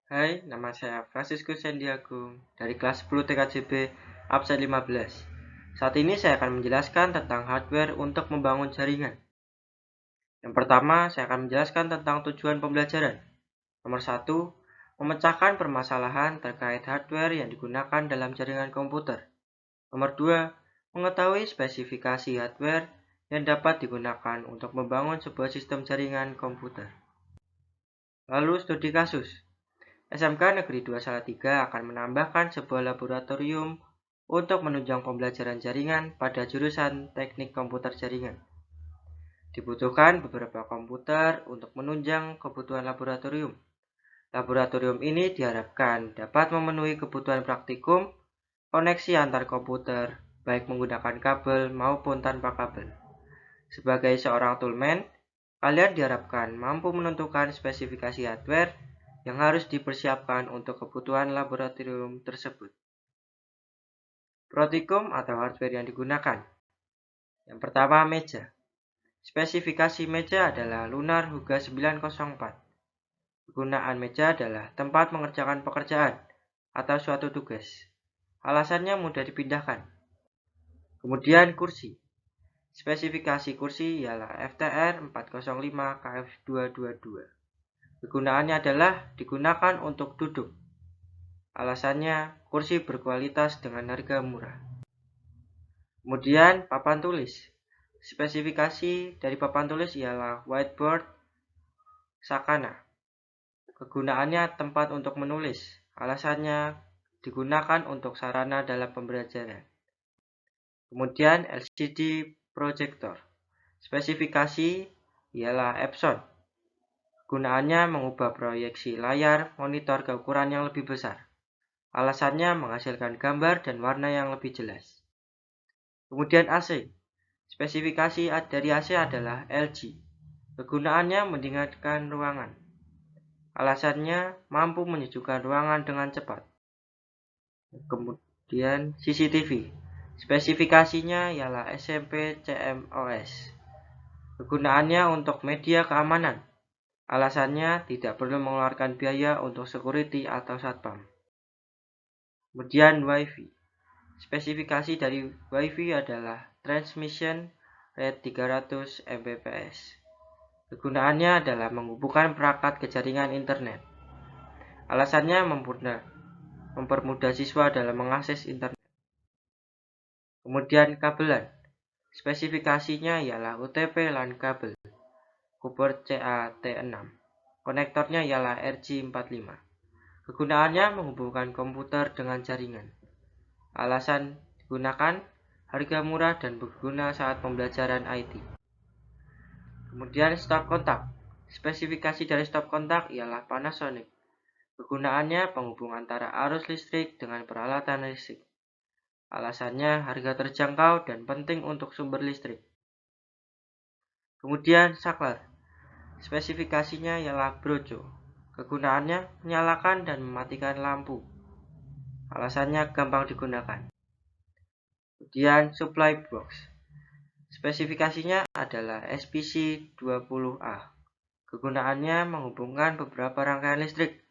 Hai, nama saya Franciscus Sandiago dari kelas 10 TKJB absen 15. Saat ini saya akan menjelaskan tentang hardware untuk membangun jaringan. Yang pertama, saya akan menjelaskan tentang tujuan pembelajaran. Nomor 1, memecahkan permasalahan terkait hardware yang digunakan dalam jaringan komputer. Nomor 2, mengetahui spesifikasi hardware yang dapat digunakan untuk membangun sebuah sistem jaringan komputer. Lalu studi kasus. SMK Negeri 2 Salatiga akan menambahkan sebuah laboratorium untuk menunjang pembelajaran jaringan pada jurusan Teknik Komputer Jaringan. Dibutuhkan beberapa komputer untuk menunjang kebutuhan laboratorium. Laboratorium ini diharapkan dapat memenuhi kebutuhan praktikum, koneksi antar komputer, baik menggunakan kabel maupun tanpa kabel. Sebagai seorang toolman, kalian diharapkan mampu menentukan spesifikasi hardware yang harus dipersiapkan untuk kebutuhan laboratorium tersebut. Protikum atau hardware yang digunakan. Yang pertama, meja. Spesifikasi meja adalah Lunar Huga 904. Kegunaan meja adalah tempat mengerjakan pekerjaan atau suatu tugas. Alasannya mudah dipindahkan. Kemudian kursi. Spesifikasi kursi ialah FTR 405 KF222. Kegunaannya adalah digunakan untuk duduk. Alasannya, kursi berkualitas dengan harga murah. Kemudian, papan tulis. Spesifikasi dari papan tulis ialah whiteboard Sakana. Kegunaannya tempat untuk menulis. Alasannya, digunakan untuk sarana dalam pembelajaran. Kemudian, LCD projector. Spesifikasi ialah Epson. Kegunaannya mengubah proyeksi layar monitor ke ukuran yang lebih besar. Alasannya menghasilkan gambar dan warna yang lebih jelas. Kemudian AC. Spesifikasi dari AC adalah LG. Kegunaannya mendinginkan ruangan. Alasannya mampu menyejukkan ruangan dengan cepat. Kemudian CCTV. Spesifikasinya ialah SMP CMOS. Kegunaannya untuk media keamanan. Alasannya tidak perlu mengeluarkan biaya untuk security atau satpam. Kemudian WiFi. Spesifikasi dari WiFi adalah Transmission Rate 300 Mbps. Kegunaannya adalah menghubungkan perangkat ke jaringan internet. Alasannya mempermudah siswa dalam mengakses internet. Kemudian kabelan. Spesifikasinya ialah UTP LAN kabel. Cooper CAT6. Konektornya ialah RJ45. Kegunaannya menghubungkan komputer dengan jaringan. Alasan digunakan harga murah dan berguna saat pembelajaran IT. Kemudian stop kontak. Spesifikasi dari stop kontak ialah Panasonic. Kegunaannya penghubung antara arus listrik dengan peralatan listrik. Alasannya harga terjangkau dan penting untuk sumber listrik. Kemudian saklar. Spesifikasinya ialah Broco. Kegunaannya menyalakan dan mematikan lampu. Alasannya gampang digunakan. Kemudian supply box. Spesifikasinya adalah SPC20A. Kegunaannya menghubungkan beberapa rangkaian listrik.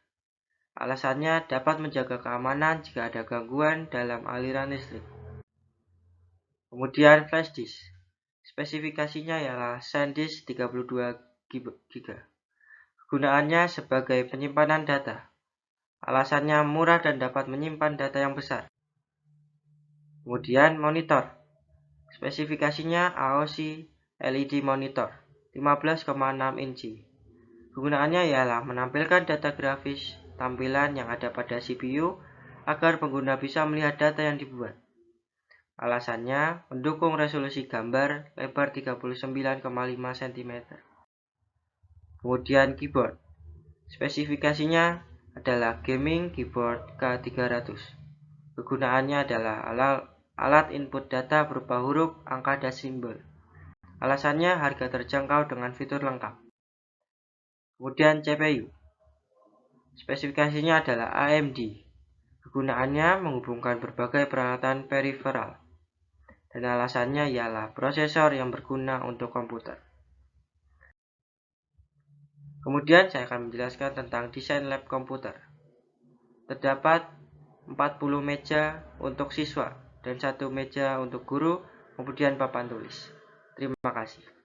Alasannya dapat menjaga keamanan jika ada gangguan dalam aliran listrik. Kemudian flash disk. Spesifikasinya ialah SanDisk 32 GB. Kegunaannya sebagai penyimpanan data. Alasannya murah dan dapat menyimpan data yang besar. Kemudian monitor. Spesifikasinya AOC LED monitor 15,6 inci. Kegunaannya ialah menampilkan data grafis tampilan yang ada pada CPU agar pengguna bisa melihat data yang dibuat. Alasannya mendukung resolusi gambar lebar 39,5 cm. Kemudian keyboard. Spesifikasinya adalah gaming keyboard K300. Kegunaannya adalah alat input data berupa huruf, angka, dan simbol. Alasannya harga terjangkau dengan fitur lengkap. Kemudian CPU. Spesifikasinya adalah AMD. Kegunaannya menghubungkan berbagai peralatan peripheral. Dan alasannya ialah prosesor yang berguna untuk komputer. Kemudian saya akan menjelaskan tentang desain lab komputer. terdapat 40 meja untuk siswa dan 1 meja untuk guru, kemudian papan tulis. Terima kasih.